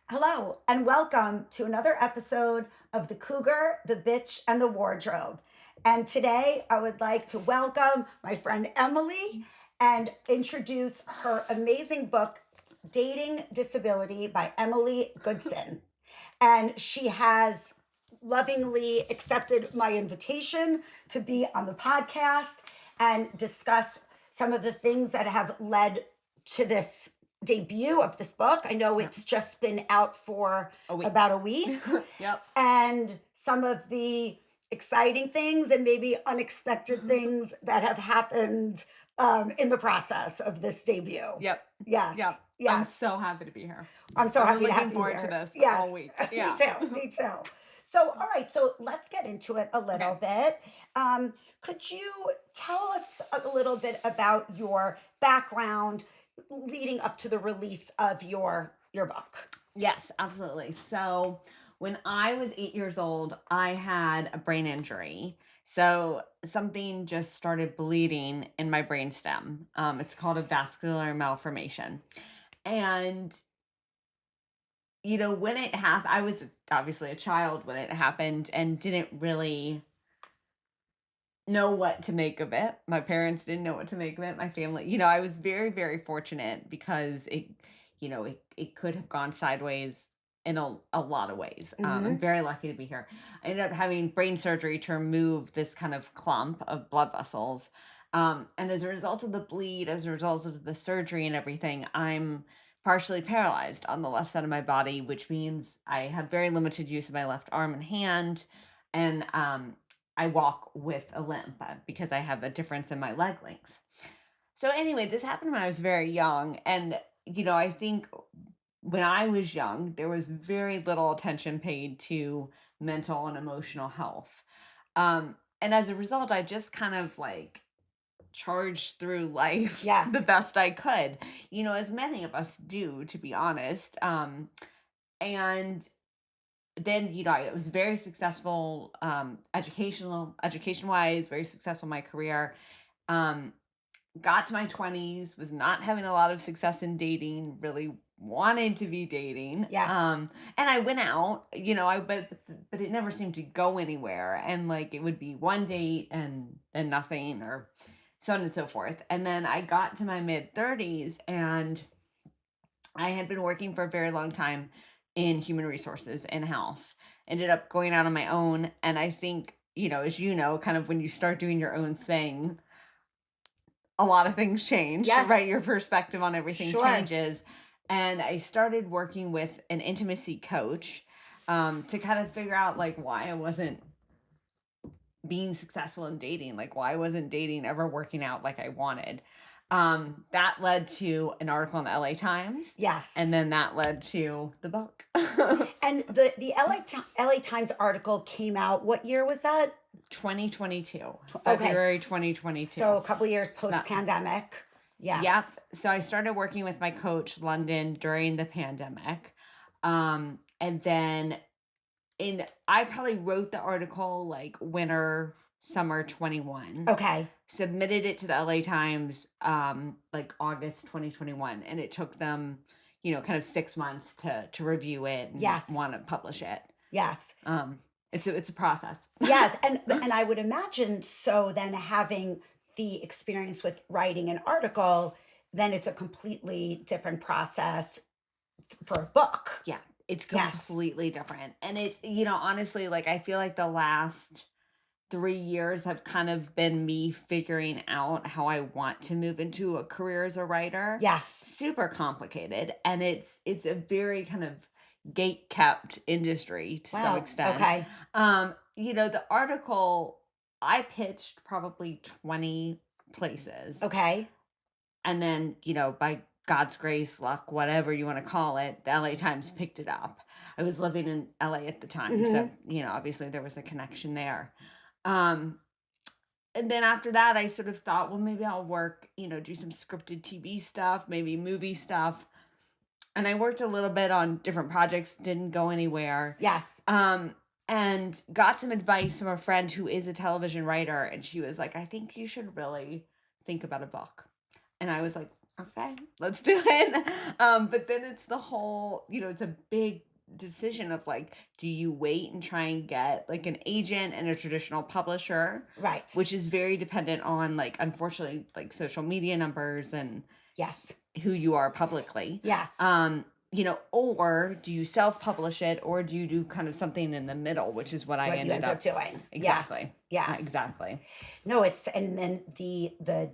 Hello, and welcome to another episode of The Cougar, the Bitch, and the Wardrobe. And today I would like to welcome my friend Emily and introduce her amazing book, Dating Disability by Emily Goodson. And she has lovingly accepted my invitation to be on the podcast and discuss some of the things that have led to this debut of this book. I know it's just been out for about a week. Yep. And some of the exciting things and maybe unexpected things that have happened in the process of this debut. Yep. Yes. Yep. Yes. I'm so happy to be here. I'm so happy to have looking you forward here. to this Yes. all week. Yeah. Me too. So, all right. So let's get into it a little bit. Could you tell us a little bit about your background leading up to the release of your book? Yes, absolutely. So when I was 8 years old, I had a brain injury. So something just started bleeding in my brainstem. It's called a vascular malformation. And when it happened, I was obviously a child when it happened and didn't really know what to make of it. My parents didn't know what to make of it. My family, I was very, very fortunate because it could have gone sideways in a lot of ways. I'm very lucky to be here. I ended up having brain surgery to remove this kind of clump of blood vessels. And as a result of the bleed, as a result of the surgery and everything, I'm partially paralyzed on the left side of my body, which means I have very limited use of my left arm and hand. And I walk with a limp because I have a difference in my leg lengths. So anyway, this happened when I was very young. And, I think when I was young, there was very little attention paid to mental and emotional health. And as a result, I just kind of charged through life the best I could, as many of us do, to be honest. And then I was very successful education wise, very successful in my career. Got to my 20s, was not having a lot of success in dating, really wanted to be dating. And I went out, but it never seemed to go anywhere. And it would be one date and then nothing, or so on and so forth. And then I got to my mid-30s and I had been working for a very long time in human resources in-house. Ended up going out on my own. And I think, as kind of when you start doing your own thing, a lot of things change, right? Your perspective on everything changes. And I started working with an intimacy coach to kind of figure out why I wasn't being successful in dating, why wasn't dating ever working out like I wanted. That led to an article in the LA Times. Yes. And then that led to the book. And the LA Times article came out, what year was that? 2022. February 2022. So a couple years post-pandemic. Yes. Yep. So I started working with my coach, London, during the pandemic. And then I probably wrote the article winter, summer 21. Okay. Submitted it to the LA Times August 2021. And it took them, kind of 6 months to review it and want to publish it. Yes. It's a process. Yes. And I would imagine, so then having the experience with writing an article, then it's a completely different process for a book. Yeah. It's completely different. And it's, honestly, I feel like the last 3 years have kind of been me figuring out how I want to move into a career as a writer. Yes. Super complicated. And it's a very kind of gate kept industry to some extent. Okay. The article I pitched probably 20 places. Okay. And then, by God's grace, luck, whatever you want to call it, the LA Times picked it up. I was living in LA at the time. So, obviously there was a connection there. And then after that, I sort of thought, well, maybe I'll work, do some scripted TV stuff, maybe movie stuff. And I worked a little bit on different projects, didn't go anywhere. Yes. And got some advice from a friend who is a television writer. And she was like, I think you should really think about a book. And I was like, okay, let's do it. But then it's the whole, it's a big decision of like, do you wait and try and get like an agent and a traditional publisher, Right. which is very dependent on like, unfortunately, like social media numbers and Yes. who you are publicly. Yes. Or do you self-publish it, or do you do kind of something in the middle, which is what I What you ended ended up up. doing. Exactly. Yes. Exactly. No, it's and then the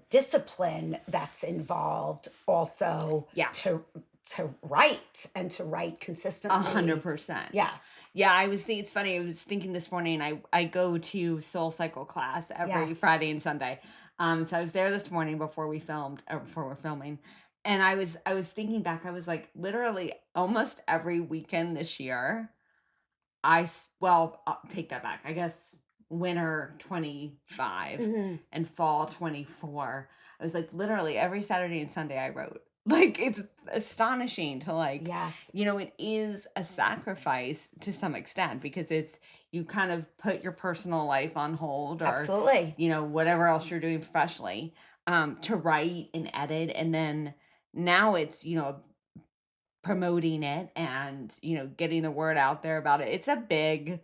discipline that's involved also Yeah. to write and to write consistently. 100%. Yes. Yeah, it's funny. I was thinking this morning, I go to Soul Cycle class every Yes. Friday and Sunday. So I was there this morning before we're filming. And I was thinking back, I was like, literally almost every weekend this year, I'll take that back. I guess winter 25 Mhm. and fall 24. I was like, literally every Saturday and Sunday I wrote. Like, it's astonishing to like, Yes. it is a sacrifice to some extent, because you kind of put your personal life on hold, or, Absolutely. whatever else you're doing professionally, to write and edit. And then now it's, promoting it and, getting the word out there about it. It's a big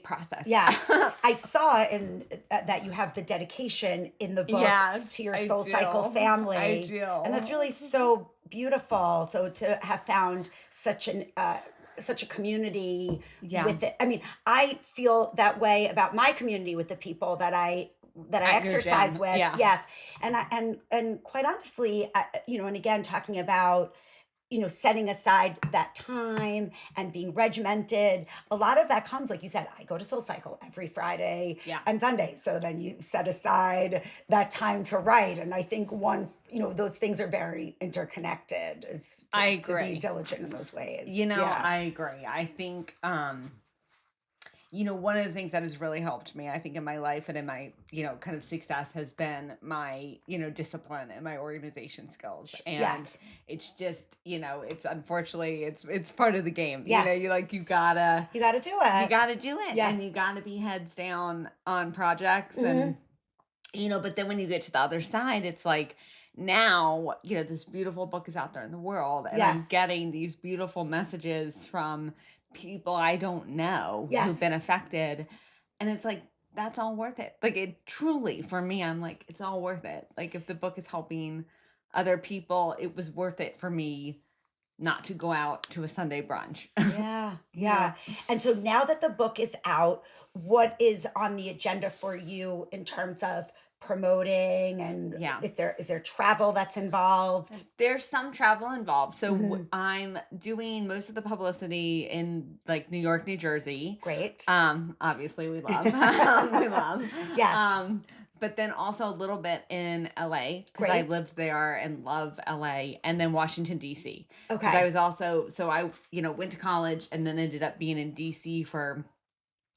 process. Yes. I saw in that you have the dedication in the book Yes, to your I Soul Cycle do. family. I do. And that's really so beautiful. So to have found such a community Yeah. with it. I mean, I feel that way about my community with the people that I At your exercise gym. with. Yeah. Yes. And quite honestly, and again talking about setting aside that time and being regimented. A lot of that comes, like you said, I go to Soul Cycle every Friday Yeah. and Sunday. So then you set aside that time to write. And I think those things are very interconnected, is I to agree. be diligent in those ways. I agree. I think, one of the things that has really helped me, I think, in my life and in my, kind of success has been my, discipline and my organization skills. And Yes. it's just, it's unfortunately, it's part of the game. Yes. You gotta You got to do it. You gotta do it. Yes. And you gotta be heads down on projects. And, but then when you get to the other side, it's like, now, this beautiful book is out there in the world, and I'm Yes. getting these beautiful messages from people I don't know Yes. who've been affected. And it's like, that's all worth it. Like, it truly, for me, I'm like, it's all worth it. Like, if the book is helping other people, it was worth it for me not to go out to a Sunday brunch. Yeah. And so now that the book is out, what is on the agenda for you in terms of promoting, and Yeah. is there travel that's involved? There's some travel involved. So Mhm. I'm doing most of the publicity in like New York, New Jersey. Great. Obviously we love. We love. Yes. But then also a little bit in LA, because I Great. lived there and love LA, and then Washington DC. Because Okay. I was also, so I went to college and then ended up being in DC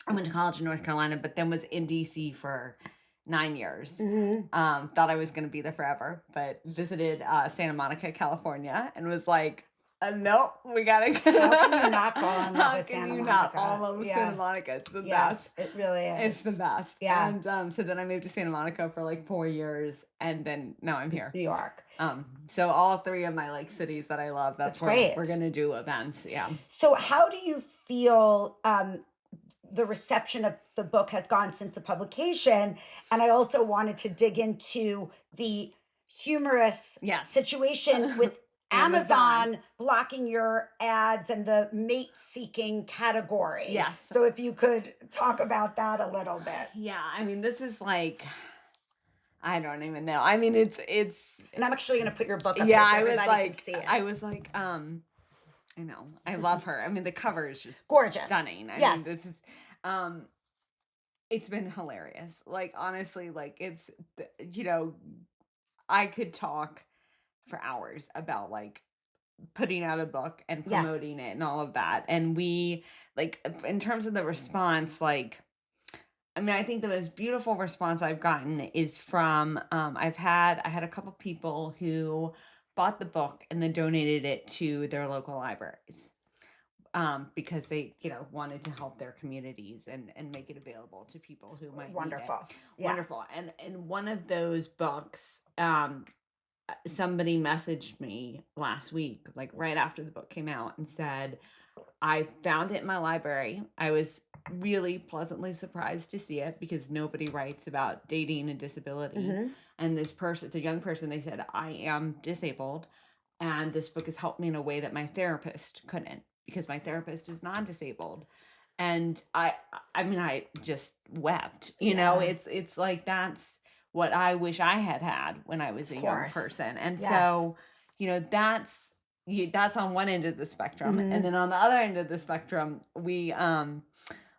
I went to college in North Carolina, but then was in DC for 9 years. Mhm. Thought I was going to be there forever, but visited Santa Monica, California, and was like, nope, we gotta go. How can you not fall in love How with can Santa you not Monica? fall in love with Yeah. Santa Monica? It's the Yes, best. it really is. It's the best. Yeah. And so then I moved to Santa Monica for like 4 years, and then now I'm here. New York. So all three of my like cities that I love, that's where great. we're gonna do events. Yeah. So how do you feel the reception of the book has gone since the publication? And I also wanted to dig into the humorous Yes. situation with Amazon blocking your ads and the mate seeking category. Yes. So if you could talk about that a little bit. Yeah, I mean, this is like, I don't even know. I mean, it's And I'm actually going to put your book up yeah, there so I was everybody like, can see it. I was like, I know, I love her. I mean, the cover is just Gorgeous. stunning. I Yes. mean, this is, it's been hilarious. Like, honestly, like I could talk for hours about like putting out a book and Yes. promoting it and all of that. And we, like, in terms of the response, like, I mean, I think the most beautiful response I've gotten is from I had a couple people who bought the book and then donated it to their local libraries, because they wanted to help their communities and make it available to people who might need it. Wonderful. Yeah. Wonderful. And one of those books, somebody messaged me last week, like right after the book came out, and said, I found it in my library. I was really pleasantly surprised to see it because nobody writes about dating and disability. Mhm. And this person, it's a young person, they said, I am disabled. And this book has helped me in a way that my therapist couldn't because my therapist is non-disabled. And I mean, I just wept, Yeah. it's like, that's what I wish I had had when I was Of a young course. person. And Yes. so, that's on one end of the spectrum. Mhm. And then on the other end of the spectrum,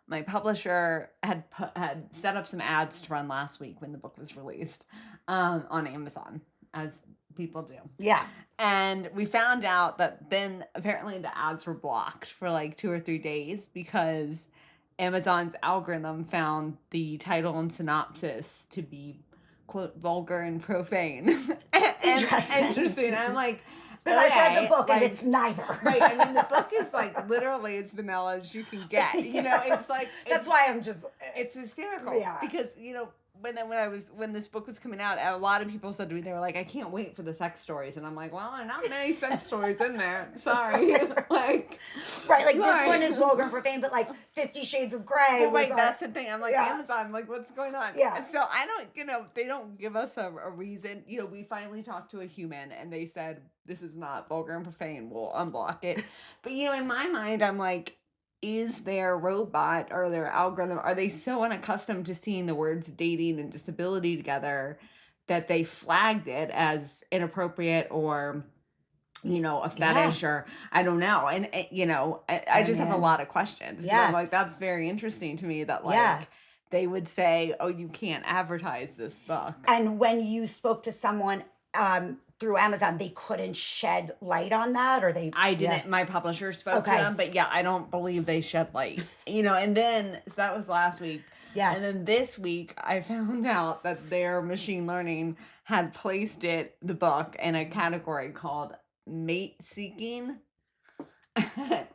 my publisher had set up some ads to run last week when the book was released, on Amazon, as people do. Yeah. And we found out that then apparently the ads were blocked for like 2 or 3 days because Amazon's algorithm found the title and synopsis to be, quote, vulgar and profane. Interesting. I'm like, because I've read the okay, book and like, it's neither. right. I mean, the book is like literally as vanilla as you can get. It's like that's why I'm just. it's hysterical. Yeah. Because when this book was coming out, a lot of people said to me, they were like, I can't wait for the sex stories, and I'm like, well, there are not many sex stories in there. Sorry. Like, right, like this one is vulgar and profane, but like 50 Shades of Grey. Well, right, that's the thing. I'm like, Yeah. Amazon, like, what's going on? Yeah. And so I don't, they don't give us a reason. We finally talked to a human, and they said, this is not vulgar and profane. We'll unblock it. But in my mind, I'm like, is their robot or their algorithm, are they so unaccustomed to seeing the words dating and disability together that they flagged it as inappropriate or a fetish, or I don't know. And I just have a lot of questions. Yes. I'm like, that's very interesting to me that they would say, oh, you can't advertise this book. And when you spoke to someone through Amazon, they couldn't shed light on that, or I didn't. My publisher spoke to them, but I don't believe they shed light. And then so that was last week. Yes. And then this week, I found out that their machine learning had placed the book in a category called mate seeking.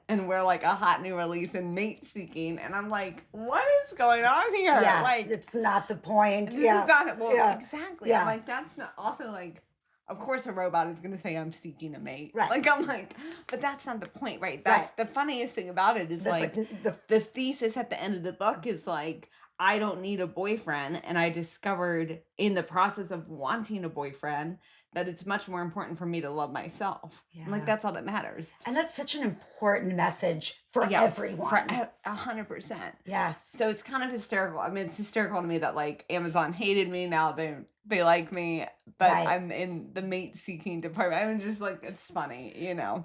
And we're like a hot new release in mate seeking, and I'm like, what is going on here? Yeah, like, it's not the point. Exactly. Yeah. I'm like, that's not also like. Of course, a robot is going to say, I'm seeking a mate. Right. Like, I'm like, but that's not the point, right? That's the funniest thing about it is that's like the thesis at the end of the book is like, I don't need a boyfriend. And I discovered in the process of wanting a boyfriend that it's much more important for me to love myself. Yeah. I'm like, that's all that matters. And that's such an important message for everyone. For 100%. Yes. So it's kind of hysterical. I mean, it's hysterical to me that like Amazon hated me. Now they like me, but I'm in the mate seeking department. I'm just like, it's funny,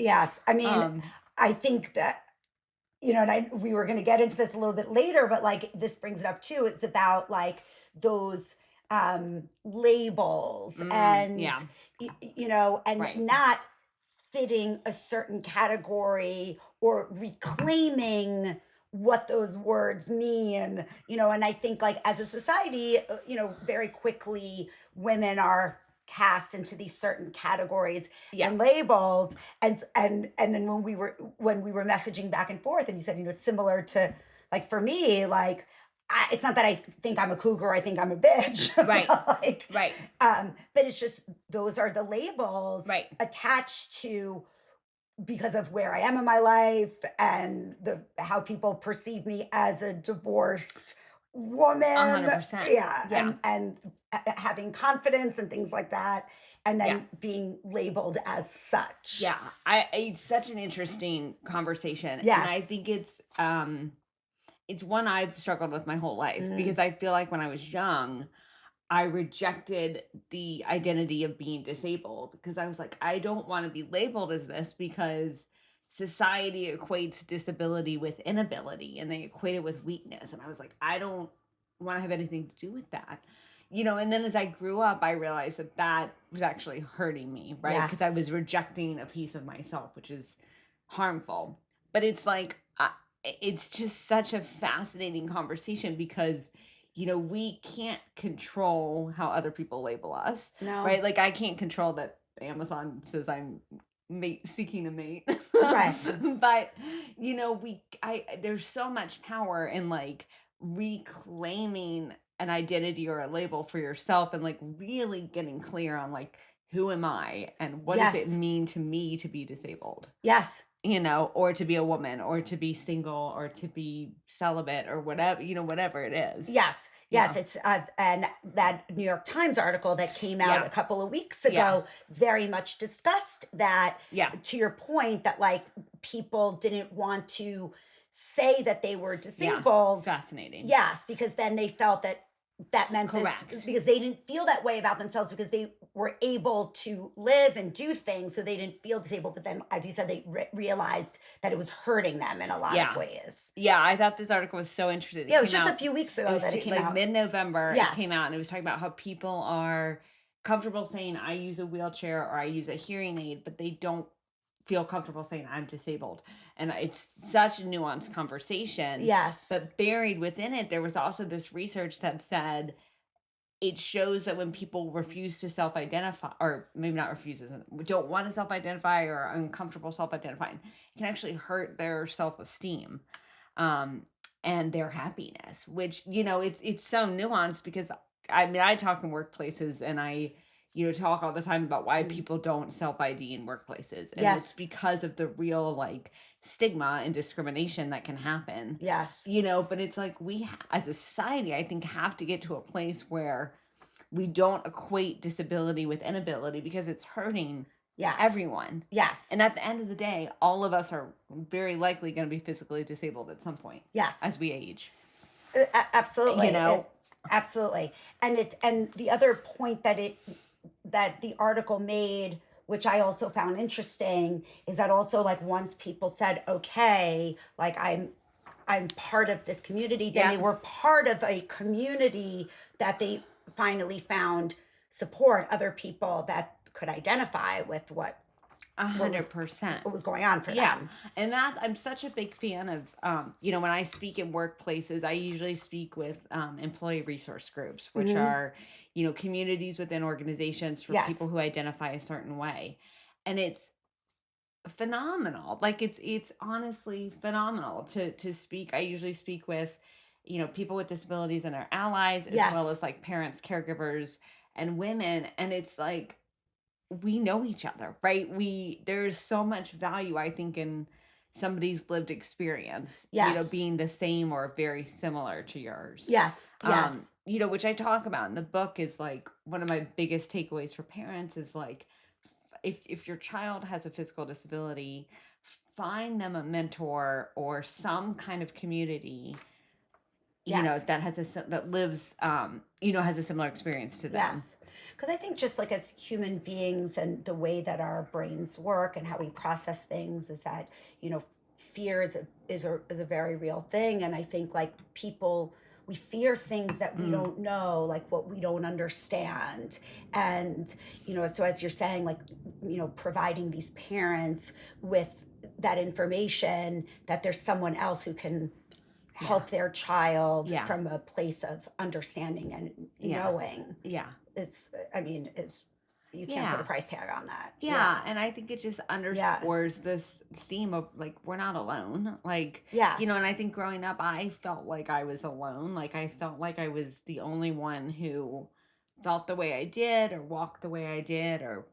Yes. I mean, I think that, and we were going to get into this a little bit later, but like this brings it up too. It's about like those labels and and not fitting a certain category or reclaiming what those words mean, and I think like as a society, very quickly women are cast into these certain categories and labels, and then when we were messaging back and forth, and you said, it's similar to like for me, like it's not that I think I'm a cougar, I think I'm a bitch. Right. Right. But it's just, those are the labels attached to, because of where I am in my life and how people perceive me as a divorced woman. 100%. Yeah. And having confidence and things like that. And then being labeled as such. Yeah. It's such an interesting conversation. Yes. And I think it's one I've struggled with my whole life because I feel like when I was young, I rejected the identity of being disabled because I was like, I don't want to be labeled as this because society equates disability with inability and they equate it with weakness. And I was like, I don't want to have anything to do with that. And then as I grew up, I realized that was actually hurting me, right? Because I was rejecting a piece of myself, which is harmful. But it's like, it's just such a fascinating conversation because, we can't control how other people label us. No. Right? Like, I can't control that Amazon says I'm seeking a mate. Right. But, there's so much power in, like, reclaiming an identity or a label for yourself and, like, really getting clear on, like, who am I and what does it Yes. mean to me to be disabled? Yes. Or to be a woman or to be single or to be celibate or whatever, whatever it is. Yes. Yes, Yeah. it's and that New York Times article that came out Yeah. a couple of weeks Yeah. ago very much discussed that, Yeah. to your point, that like people didn't want to say that they were Yeah. It's disabled. fascinating. Yes, because then they felt that that meant that, Correct. because they didn't feel that way about themselves because they were able to live and do things, so they didn't feel disabled. But then, as you said, they realized that it was hurting them in a lot of Yeah. ways. Yeah. I thought this article was so interesting. Yeah, It it was came just a out, few weeks it ago was that it came like out. mid-November. It came Yes. out and it was talking about how people are comfortable saying, I use a wheelchair or I use a hearing aid, but they don't feel comfortable saying I'm disabled. And it's such a nuanced conversation. Yes. But buried within it, there was also this research that said it shows that when people refuse to self-identify, or maybe not refuses, don't want to self-identify or are uncomfortable self-identifying, it can actually hurt their self-esteem, um, and their happiness. Which it's so nuanced because I mean I talk in workplaces and I talk all the time about why Mm. people don't self-ID in workplaces, and it's Yes. because of the real like stigma and discrimination that can happen. Yes. But it's like as a society, I think, have to get to a place where we don't equate disability with inability because it's hurting Yes. everyone. Yes. And at the end of the day, all of us are very likely going to be physically disabled at some point Yes. as we age. Absolutely. You Absolutely. And the other point that the article made, which I also found interesting, is that also, like, once people said, okay, like I'm part of this community, then Yeah. they were part of a community that they finally found support, other people that could identify with what was 100%. what was going on for Yeah. them. And I'm such a big fan of, when I speak in workplaces, I usually speak with employee resource groups, which Hmm. are, communities within organizations for Yes. people who identify a certain way. And it's phenomenal. Like it's honestly phenomenal to speak. I usually speak with, people with disabilities and their allies, as well Yes. as like parents, caregivers, and women. And it's like we know each other, right? There's so much value, I think, in somebody's lived experience, Yes. being the same or very similar to yours. Yes. Yes. Which I talk about in the book is like one of my biggest takeaways for parents is like if your child has a physical disability, find them a mentor or some kind of community, Yes. that that lives, has a similar experience to them. Yes. Because I think, just like as human beings and the way that our brains work and how we process things, is that, fear is a very real thing. And I think, like, people, we fear things that we Mm. don't know, like what we don't understand. And, so as you're saying, like, providing these parents with that information, that there's someone else who can Yeah. help their child Yeah. from a place of understanding and Yeah. knowing, Yeah. is, I mean, is, you can't put a Yeah. price tag on that. Yeah, and I think it just Yeah. underscores this theme of like we're not alone. Like, Yes. and I think growing up I felt like I was alone. Like I felt like I was the only one who felt the way I did or walked the way I did or,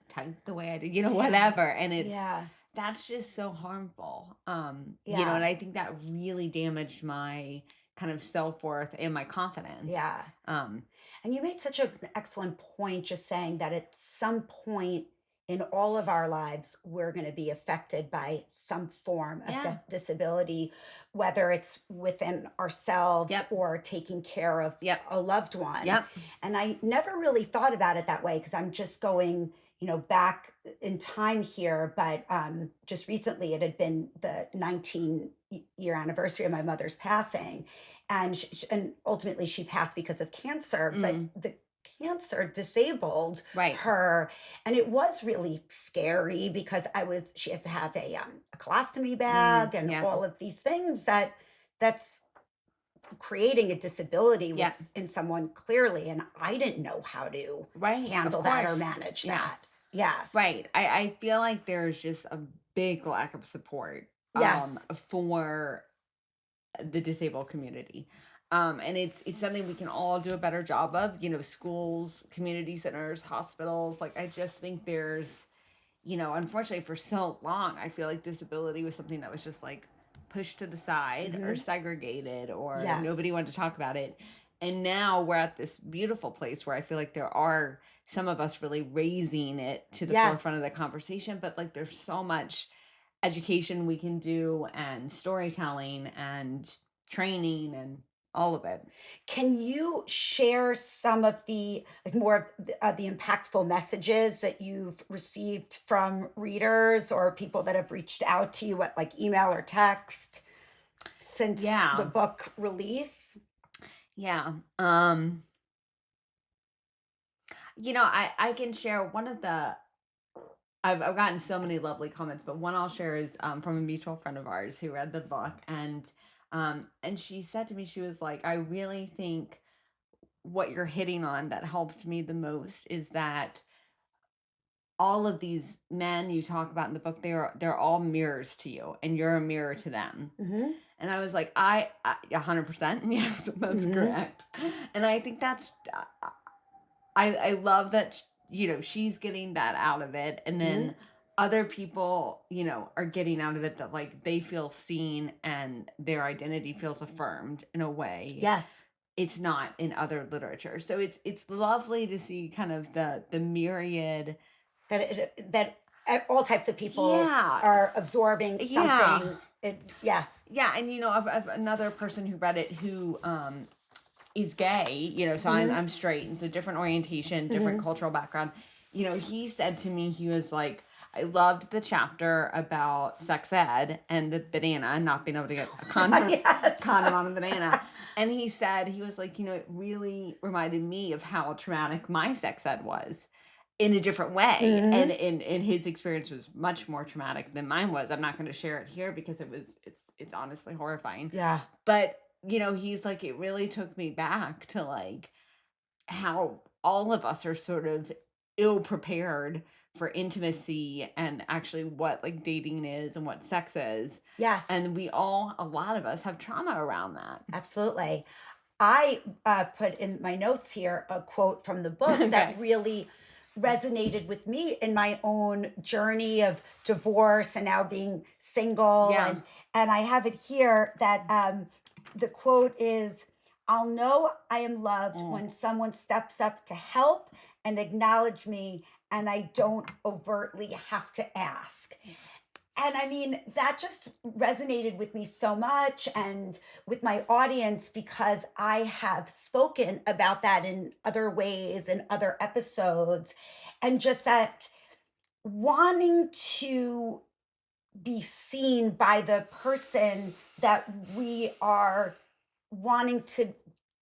typed the way I did, Yeah. whatever. And Yeah. that's just so harmful. And Yeah. I think that really damaged my kind of self-worth and my confidence. Yeah. Um, And you made such an excellent point, just saying that at some point in all of our lives, we're going to be affected by some form of yeah. disability, whether it's within ourselves Yep. or taking care of Yep. a loved one. Yep. And I never really thought about it that way, because I'm just going, back in time here. But just recently, it had been the 19-year anniversary of my mother's passing, and ultimately she passed because of cancer. But Mm. the cancer disabled Right. her, and it was really scary because she had to have a colostomy bag and Yeah. all of these things that's creating a disability Yeah. in someone, clearly, and I didn't know how to Right. handle Of that or course. manage Yeah. that. Yes. Right. I feel like there's just a big lack of support Yes. for the disabled community. And it's something we can all do a better job of, schools, community centers, hospitals. Like, I just think there's, unfortunately for so long, I feel like disability was something that was just like pushed to the side or segregated, or Yes. nobody wanted to talk about it. And now we're at this beautiful place where I feel like there are some of us really raising it to the Yes. forefront of the conversation, but like there's so much education we can do, and storytelling and training and all of it. Can you share some of the like more of the impactful messages that you've received from readers or people that have reached out to you at like email or text since the Yeah. book release? Yeah. I can share one of the I've gotten so many lovely comments, but one I'll share is from a mutual friend of ours who read the book, and she said to me, she was like, I really think what you're hitting on that helped me the most is that all of these men you talk about in the book, they're all mirrors to you, and you're a mirror to them. Mm-hmm. And I was like, I 100%, yes, that's correct. And I think that's I love that she's getting that out of it, and then other people are getting out of it that like they feel seen and their identity feels affirmed in a way Yes. it's not in other literature. So it's lovely to see kind of the myriad. That all types of people Yeah. are absorbing Yeah. something. Yes. Yeah, and I've another person who read it who is gay, so I'm straight, and so different orientation, different cultural background. He said to me, he was like, I loved the chapter about sex ed and the banana, not being able to get a condom, Yes. condom on a banana. And he said, he was like, it really reminded me of how traumatic my sex ed was in a different way. And in his experience was much more traumatic than mine was. I'm not going to share it here because it's honestly horrifying. Yeah. But he's like, it really took me back to like how all of us are sort of ill prepared for intimacy and actually what like dating is and what sex is. Yes. And a lot of us have trauma around that. Absolutely. I put in my notes here a quote from the book that really resonated with me in my own journey of divorce and now being single. Yeah. And I have it here that the quote is, I'll know I am loved when someone steps up to help and acknowledge me, and I don't overtly have to ask. And I mean, that just resonated with me so much and with my audience because I have spoken about that in other ways in other episodes. And just that wanting to be seen by the person that we are wanting to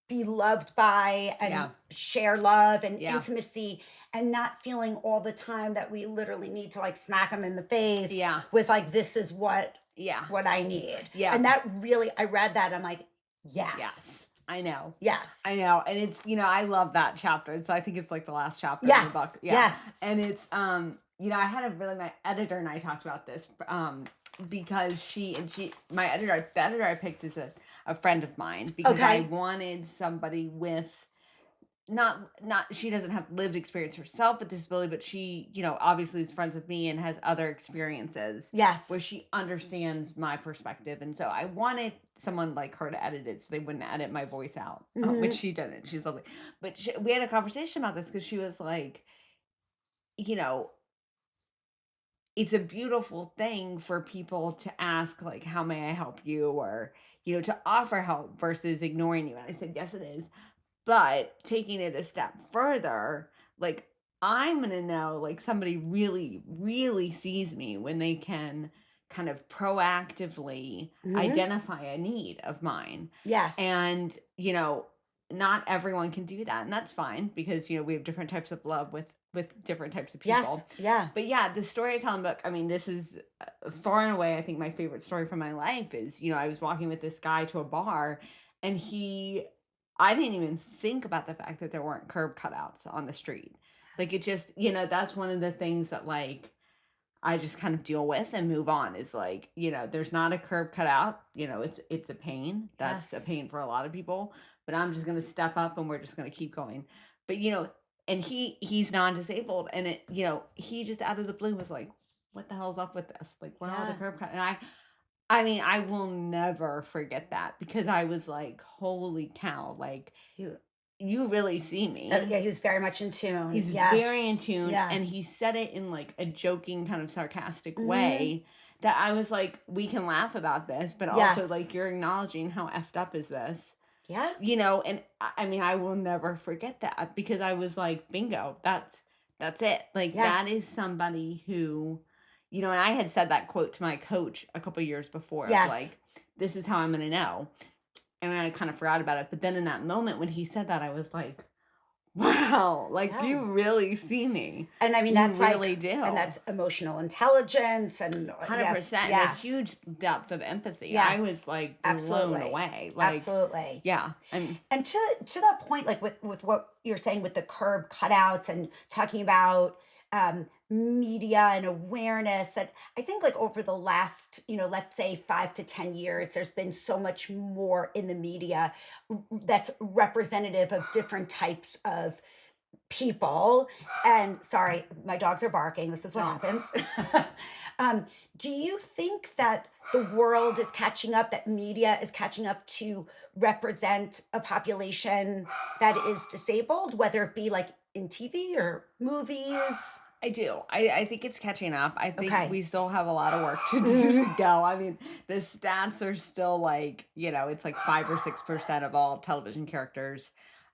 be loved by and share love and intimacy, and not feeling all the time that we literally need to like smack them in the face with like, this is what I need. And that really, I read that, I'm like, yes. I know. Yes. I know. And it's, I love that chapter. So I think it's like the last chapter Yes. of the book. Yeah. Yes. And it's, I had my editor and I talked about this, because the editor I picked is a friend of mine, because I wanted somebody with not she doesn't have lived experience herself with disability, but she, obviously is friends with me and has other experiences. Yes. Where she understands my perspective. And so I wanted someone like her to edit it so they wouldn't edit my voice out, which she didn't. She's lovely. But we had a conversation about this because she was like, it's a beautiful thing for people to ask, like, how may I help you? Or, to offer help versus ignoring you. And I said, yes, it is. But taking it a step further, like, I'm going to know, like, somebody really, really sees me when they can kind of proactively identify a need of mine. Yes. And, not everyone can do that. And that's fine because, we have different types of love with different types of people. Yes. Yeah. But yeah, the storytelling book, I mean, this is far and away, I think, my favorite story from my life is, I was walking with this guy to a bar, and I didn't even think about the fact that there weren't curb cutouts on the street. Like, it just, that's one of the things that, like, I just kind of deal with and move on. Is like, there's not a curb cut out. It's a pain. That's a Yes. pain for a lot of people. But I'm just gonna step up and we're just gonna keep going. But and he's non-disabled, and he just out of the blue was like, "What the hell's up with this? Like, where are the Yeah. curb cut?" And I mean, I will never forget that because I was like, "Holy cow!" Like, You, you really see me. yeah, he was very much in tune. He's Yes. very in tune, Yeah. and he said it in like a joking, kind of sarcastic Mhm. way that I was like, we can laugh about this, but also Yes. like you're acknowledging how effed up is this, Yeah. and I mean, I will never forget that because I was like, bingo, that's it. Like that Yes. is somebody who, and I had said that quote to my coach a couple years before, of Yes. like, this is how I'm gonna know. And I kind of forgot about it. But then in that moment when he said that, I was like, wow, like Yeah. you really see me. And I mean, You that's like, really do. and that's emotional intelligence and 100%, and a Yes. huge depth of empathy. Yes. I was like blown Absolutely. away. Like, Absolutely. yeah. And to that point, like with what you're saying with the curb cutouts and talking about media and awareness, that I think like over the last, let's say 5 to 10 years, there's been so much more in the media that's representative of different types of people. And sorry, my dogs are barking. This is what Oh. happens. Do you think that the world is catching up, that media is catching up to represent a population that is disabled, whether it be like in TV or movies? I do. I think it's catching up. I think Okay. we still have a lot of work to do to go. I mean, the stats are still like, it's like 5 or 6% of all television characters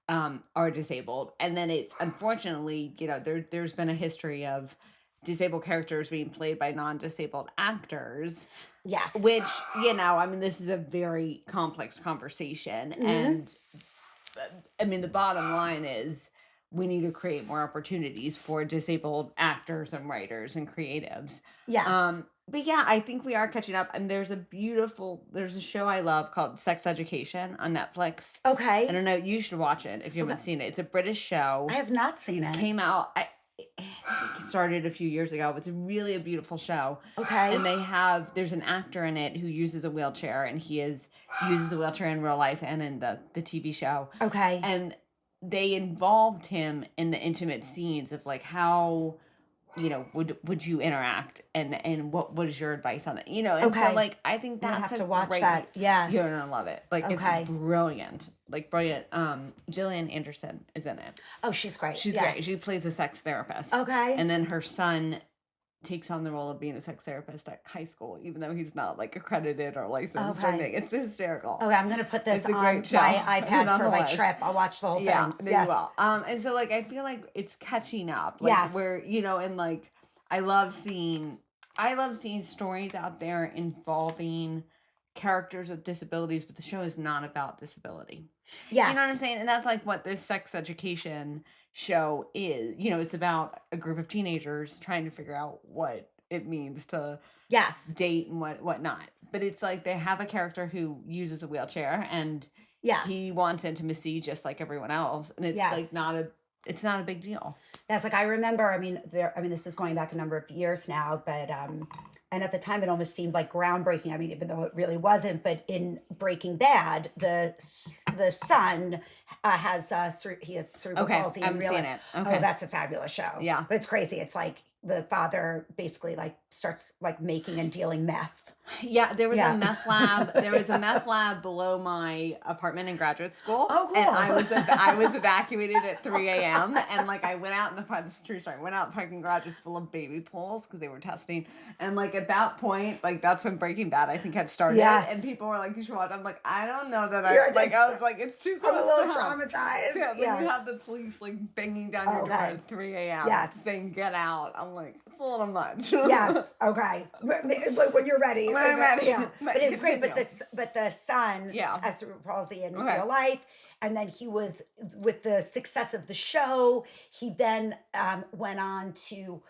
are disabled. And then it's unfortunately, there's been a history of disabled characters being played by non-disabled actors, Yes. which, I mean, this is a very complex conversation. Mhm. And I mean, the bottom line is we need to create more opportunities for disabled actors and writers and creatives. Yes. But yeah, I think we are catching up. And there's a show I love called Sex Education on Netflix. Okay. I don't know, you should watch it if you haven't seen it. It's a British show. I have not seen it. Came out, I think it started a few years ago. It's really a beautiful show. Okay. And there's an actor in it who uses a wheelchair, and uses a wheelchair in real life and in the TV show. Okay. And they involved him in the intimate scenes of like how, would you interact, and what was your advice on it? And Okay. so like I think I'm gonna that's have a to watch great, that. Yeah. you're gonna love it. Like Okay. it's brilliant. Like brilliant. Gillian Anderson is in it. Oh, she's great. She's Yes. great. She plays a sex therapist. Okay. And then her son takes on the role of being a sex therapist at high school, even though he's not like accredited or licensed or Okay. anything. It's hysterical. Okay, I'm gonna put this It's a on great show. my Put it iPad on for the my list. trip. I'll watch the whole Yeah, thing. they Yes. will. And so like I feel like it's catching up. Like Yes. where, and like I love seeing stories out there involving characters with disabilities, but the show is not about disability. Yes. You know what I'm saying? And that's like what this sex education show is. It's about a group of teenagers trying to figure out what it means to Yes. date and what not. But it's like they have a character who uses a wheelchair, and Yes. he wants intimacy just like everyone else, and it's like Yes. it's not a big deal. That's like I remember. I mean, this is going back a number of years now, but and at the time it almost seemed like groundbreaking. I mean, even though it really wasn't. But in Breaking Bad, the son has he has cerebral Okay, palsy I in haven't real seen life. it. Okay. Oh, that's a fabulous show. Yeah. But it's crazy. It's like the father basically like starts like making and dealing meth. Yeah, there was Yeah. a meth lab. There was a meth lab below my apartment in graduate school. Oh, And cool. I was evacuated at 3 a.m. And like I went out in the front. This is a true story. I went out in the parking garage just full of baby pools because they were testing. And like at that point, like that's when Breaking Bad I think had started. Yes. And people were like, "You should watch." I'm like, I don't know that You're I like. I just- was like, it's too I'm close. a little to home. traumatized. Yeah, like Yeah. you have the police like banging down your door Okay. at 3 a.m. Yes. saying get out. I'm like, it's a little much. Yes. Okay. But when you're ready. When I'm ready. Yeah. But it's great. But Continue. the son Yeah. has cerebral palsy in Okay. real life, and then he was with the success of the show. He then went on to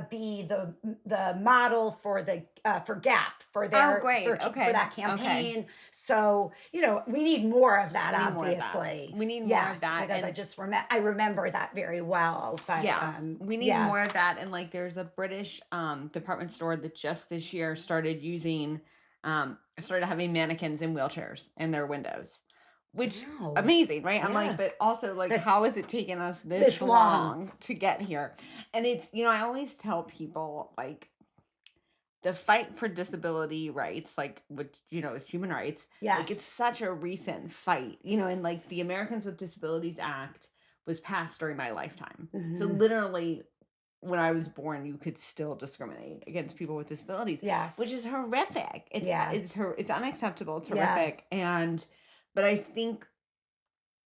be the model for Gap for Oh, their great. for Okay. that Okay. campaign. So we need more of that, We need more of that. obviously. We need more of Yes, that. because And I remember that very well. But yeah, we need yeah, more of that. And like there's a British department store that just this year started using started having mannequins in wheelchairs in their windows. Which wow, amazing, right? I'm like, yeah, but also like that how has it taken us this this long. long to get here? And it's, I always tell people like the fight for disability rights, like which is human rights, like it's Yes. such a recent fight, and like the Americans with Disabilities Act was passed during my lifetime. So Hmm. literally when I was born, you could still discriminate against people with disabilities, Yes. which is horrific. Yeah. It's unacceptable. It's Yeah. horrific. And but I think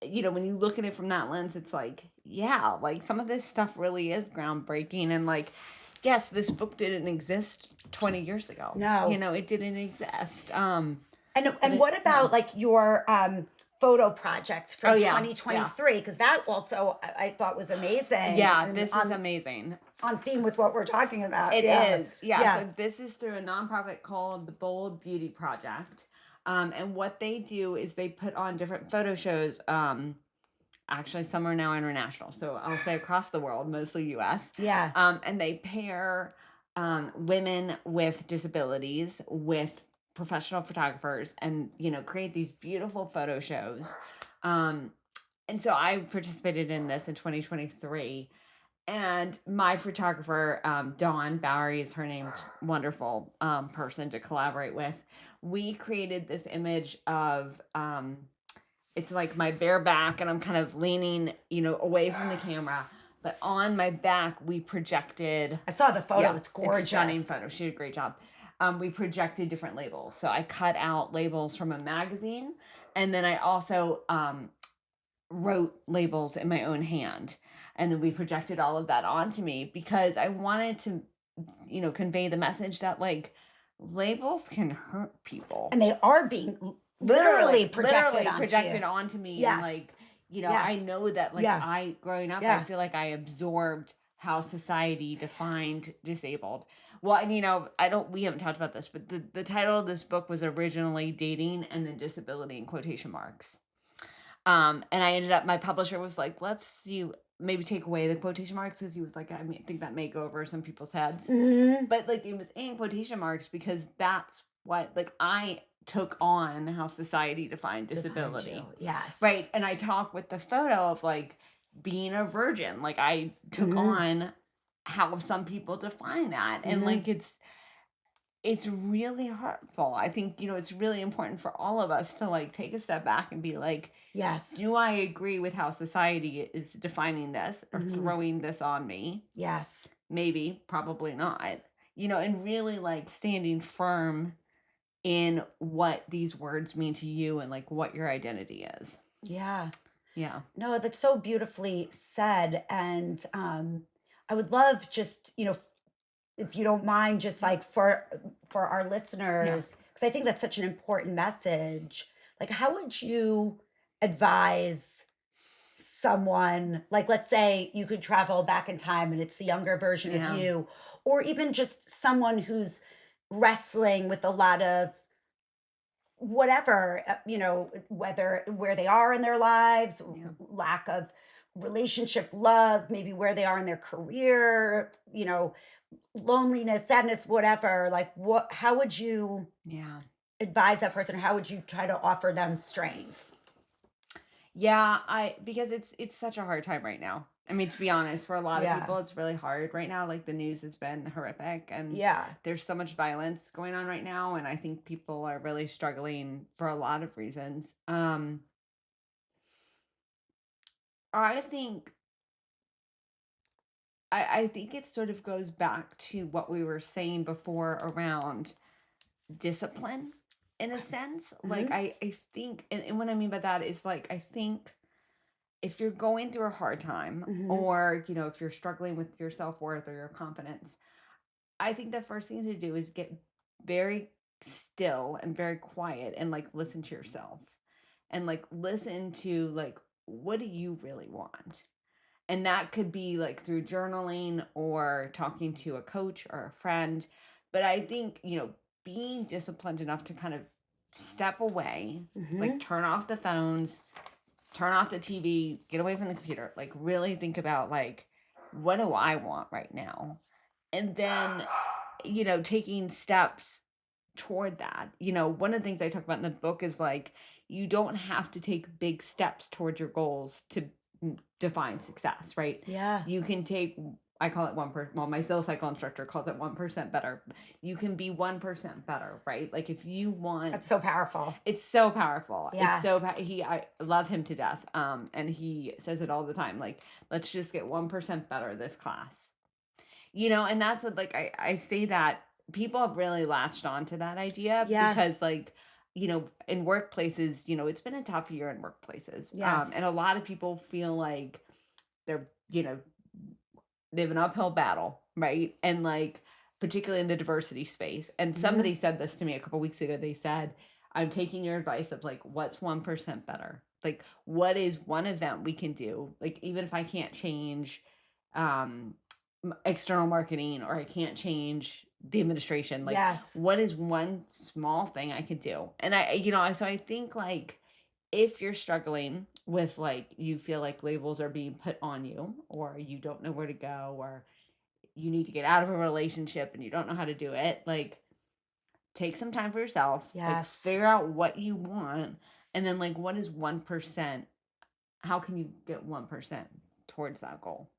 when you look at it from that lens, it's like, yeah, like some of this stuff really is groundbreaking. And like, yes, this book didn't exist 20 years ago. No. It didn't exist. And what Yeah. about like your photo project Oh from yeah. Yeah. 2023? Because that also I thought was amazing Yeah. and This is amazing. on theme with what we're talking about. It Yeah. is. Yeah. Yeah. So this is through a nonprofit called the Bold Beauty Project. And what they do is they put on different photo shows. Actually, some are now international. So I'll say across the world, mostly US. Yeah. And they pair women with disabilities with professional photographers and, create these beautiful photo shows. And so I participated in this in 2023. And my photographer, Dawn Bowery is her name, wonderful person to collaborate with. We created this image of it's like my bare back and I'm kind of leaning, away from the camera. But on my back, we projected. I saw the photo. Yeah, It's gorgeous. it's stunning photo. She did a great job. We projected different labels. So I cut out labels from a magazine. And then I also wrote labels in my own hand. And then we projected all of that onto me because I wanted to, convey the message that like labels can hurt people. And they are being literally projected onto me. Yes. And like, Yes. I know that like Yeah. I growing up, Yeah. I feel like I absorbed how society defined disabled. Well, and we haven't talked about this, but the title of this book was originally Dating and then Disability in quotation marks. And I ended up, my publisher was like, let's see, maybe take away the quotation marks because he was like, I think that may go over some people's heads. Mhm. But like it was in quotation marks because that's what like I took on how society defined disability. Defined you. Yes. Right. And I talk with the photo of like being a virgin. Like I took Mhm. on how some people define that. And Mhm. like it's really hurtful. I think, it's really important for all of us to like take a step back and be like, Yes. do I agree with how society is defining this or Mhm. throwing this on me? Yes. Maybe, probably not. And really like standing firm in what these words mean to you and like what your identity is. Yeah. Yeah. No, that's so beautifully said. And I would love just, if you don't mind, just like for our listeners, because I think that's such an important message. Like, how would you advise someone, like, let's say you could travel back in time and it's the younger version Yeah. of you, or even just someone who's wrestling with a lot of whatever, whether where they are in their lives, Yeah. lack of relationship, love, maybe where they are in their career, loneliness, sadness, whatever. Like, how would you Yeah. advise that person? How would you try to offer them strength? Yeah, because it's such a hard time right now. I mean, to be honest, for a lot of Yeah. people, it's really hard right now. Like the news has been horrific and Yeah. there's so much violence going on right now. And I think people are really struggling for a lot of reasons. I think I think it sort of goes back to what we were saying before around discipline in a sense. Like I think and what I mean by that is like I think if you're going through a hard time Mhm. or if you're struggling with your self-worth or your confidence, I think the first thing to do is get very still and very quiet and like listen to yourself and like listen to like what do you really want And that could be like through journaling or talking to a coach or a friend. But I think, being disciplined enough to kind of step away, like Hmm. turn off the phones, turn off the TV, get away from the computer, like really think about like, what do I want right now? And then, taking steps toward that. One of the things I talk about in the book is like, you don't have to take big steps towards your goals to define success, right? Yeah. You can take, I call it 1%. Well, my soul cycle instructor calls it 1% better. You can be 1% better, right? Like if you want, That's so powerful. it's so powerful. It's Yeah. so I love him to death. And he says it all the time. Like, let's just get 1% better this class. And that's like I say that people have really latched on to that idea Yeah. because like, in workplaces, it's been a tough year in workplaces. Yes. And a lot of people feel like they're, they have an uphill battle, right? And like particularly in the diversity space. And somebody said this to me a couple weeks ago. They said, I'm taking your advice of like, what's 1% better? Like, what is one event we can do? Like, even if I can't change external marketing or I can't change the administration, like, Yes. what is one small thing I could do? And so I think like, if you're struggling with like you feel like labels are being put on you or you don't know where to go or you need to get out of a relationship and you don't know how to do it, like take some time for yourself, like Yes. figure out what you want and then like what is 1%, how can you get 1% towards that goal?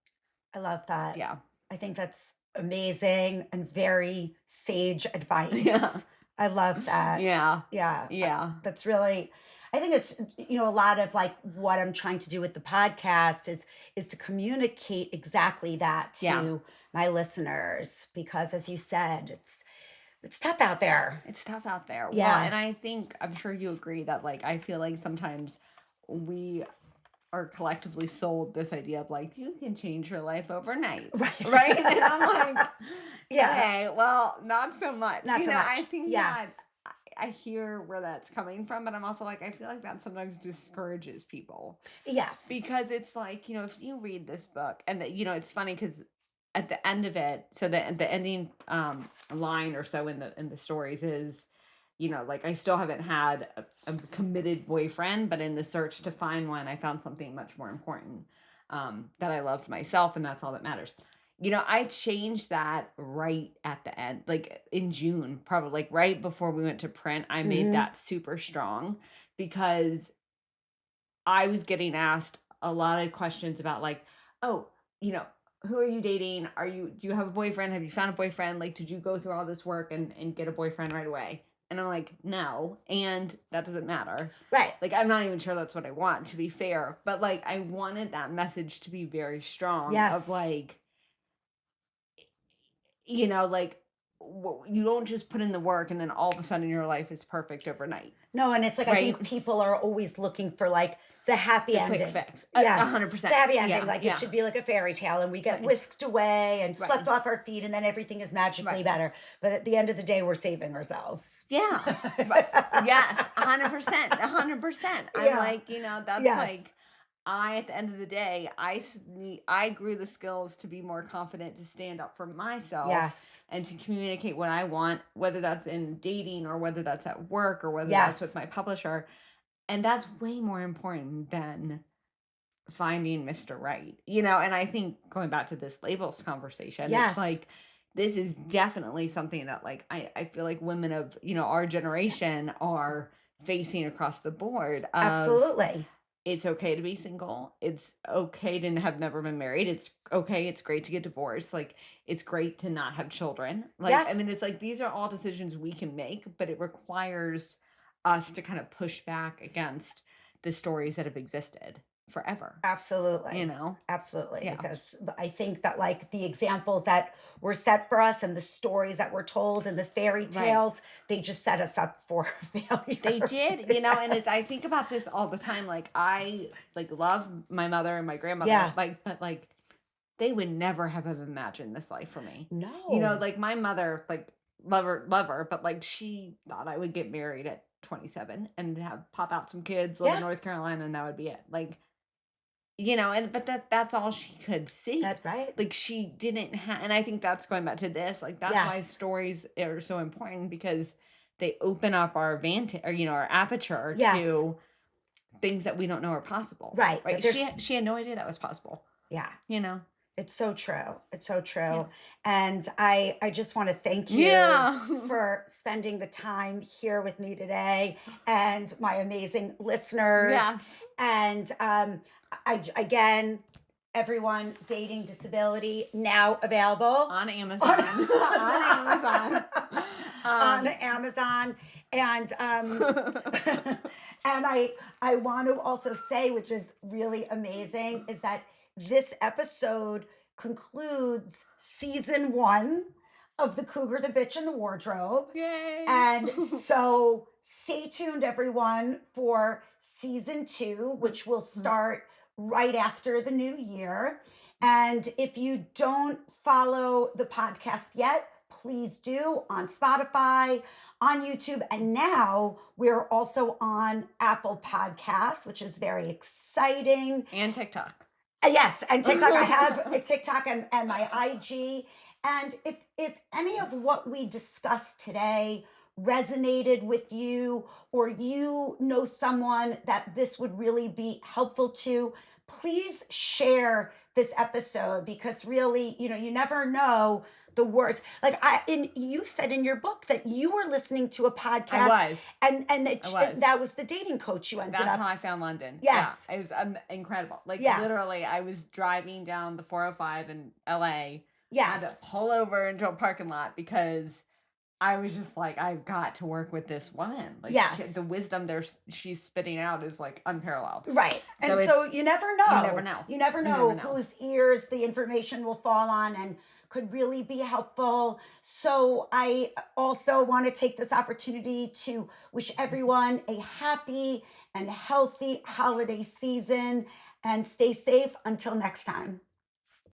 I love that. Yeah. I think that's amazing and very sage Yeah. advice. I love that. Yeah. Yeah. Yeah. That's really, I think it's, a lot of like what I'm trying to do with the podcast is to communicate exactly that Yeah. to my listeners because as you said, it's tough out there. It's tough out there. Well, Yeah. and I think I'm sure you agree that like I feel like sometimes we are collectively sold this idea of like you can change your life overnight, Right. right? And I'm like, Yeah. okay, well, not so much. Not so much. I think Yes. that I hear where that's coming from, but I'm also like I feel like that sometimes discourages people Yes. because it's like if you read this book and that it's funny because at the end of it, so the ending line or so in the stories is like I still haven't had a committed boyfriend, but in the search to find one, I found something much more important, that I loved myself, and that's all that matters. I changed that right at the end, like in June, probably like right before we went to print. I made Mhm. that super strong because I was getting asked a lot of questions about like, oh, who are you dating? Do you have a boyfriend? Have you found a boyfriend? Like, did you go through all this work and get a boyfriend right away? And I'm like, no. And that doesn't matter. Right. Like, I'm not even sure that's what I want, to be fair. But like, I wanted that message to be very strong Yes. of like, like you don't just put in the work and then all of a sudden your life is perfect overnight. No, and it's like I Right? think people are always looking for like the happy The ending. quick fix. Yeah. 100%. The happy ending, Yeah, like yeah. it should be like a fairy tale, and we get Right. whisked away and Right. swept off our feet, and then everything is magically Right. better. But at the end of the day, we're saving ourselves. Yeah. Right. Yes, 100%. 100%. I'm Yeah. like, that's Yes. like at the end of the day, I grew the skills to be more confident to stand up for myself Yes. and to communicate what I want, whether that's in dating or whether that's at work or whether Yes. that's with my publisher. And that's way more important than finding Mr. Right. And I think going back to this labels conversation, Yes. it's like this is definitely something that like I feel like women of, our generation are facing across the board of Absolutely. it's okay to be single. It's okay to have never been married. It's okay. It's great to get divorced. Like it's great to not have children. Like I Yes. mean, it's like these are all decisions we can make, but it requires us to kind of push back against the stories that have existed forever. Absolutely. Absolutely. Yeah. Because I think that like the examples that were set for us and the stories that were told and the fairy Right. tales, they just set us up for failure. They did, and it's I think about this all the time. Like I like love my mother and my grandmother. Yeah. But like they would never have imagined this life for me. No. Like my mother, like love her, but like she thought I would get married at 27 and have pop out some kids, live Yeah. in North Carolina, and that would be it. Like and but that's all she could see. That's right. Like she didn't have, and I think that's going back to this. Like that's why Yes. stories are so important because they open up our vantage or our aperture Yes. to things that we don't know are possible. Right. Right. She had no idea that was possible. Yeah. It's so true. It's so true. Yeah. And I just want to thank you for spending the time here with me today and my amazing listeners. Yeah. And again, everyone, Dating Disability now available on Amazon. On Amazon. On Amazon. And and I want to also say, which is really amazing, is that this episode concludes season 1 of The Cougar, the Bitch, and the Wardrobe. Yay! And so stay tuned, everyone, for season 2, which will start right after the new year. And if you don't follow the podcast yet, please do on Spotify, on YouTube, and now we're also on Apple Podcasts, which is very exciting. And TikTok. Yes, and TikTok. I have a TikTok and my IG. And if any of what we discussed today resonated with you, or you know someone that this would really be helpful to, please share this episode, because really, you never know the words. Like you said in your book that you were listening to a podcast. I was. And that was the dating coach you ended up. That's how I found London. Yes. Yeah, it was incredible. Like Yes. literally, I was driving down the 405 in LA. Yes. I had to pull over into a parking lot because I was just like, I've got to work with this woman. Like, Yes. the wisdom she's spitting out is like unparalleled. Right. So and so you never know. You never know. You never know whose ears the information will fall on and could really be helpful. So I also want to take this opportunity to wish everyone a happy and healthy holiday season, and stay safe until next time.